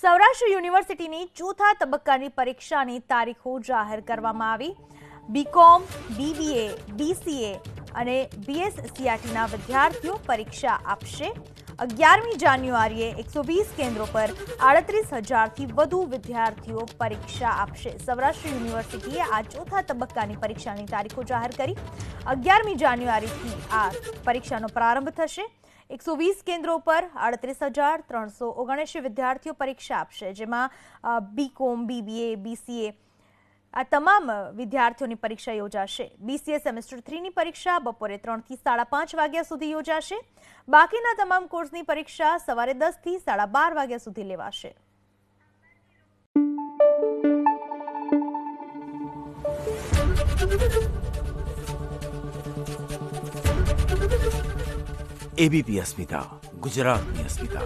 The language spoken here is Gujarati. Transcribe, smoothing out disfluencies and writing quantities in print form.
સૌરાષ્ટ્ર યુનિવર્સિટીની ચોથા તબક્કાની પરીક્ષાની તારીખો જાહેર કરવામાં આવી। બીકોમ, બીબીએ, બીસીએ અને બીએસસીઆરટીના વિદ્યાર્થીઓ પરીક્ષા આપશે। 11મી જાન્યુઆરીએ 120 કેન્દ્રો પર 38,000થી વધુ વિદ્યાર્થીઓ પરીક્ષા આપશે। સૌરાષ્ટ્ર યુનિવર્સિટીએ આ ચોથા તબક્કાની પરીક્ષાની તારીખો જાહેર કરી। 11મી જાન્યુઆરીથી આ પરીક્ષાનો પ્રારંભ થશે। 120 કેન્દ્રો પર 38,379 વિદ્યાર્થીઓ પરીક્ષા આપશે, જેમાં બીકોમ, બીબીએ, બીસીએ આ તમામ વિદ્યાર્થીઓની પરીક્ષા યોજાશે। બીસીએ સેમેસ્ટર 3ની પરીક્ષા બપોરે 3 થી 5:30 વાગ્યા સુધી યોજાશે। બાકીના તમામ કોર્સની પરીક્ષા સવારે 10 થી 12:30 વાગ્યા સુધી લેવાશે। एबीपी अस्मिता, गुजरातनी अस्मिता।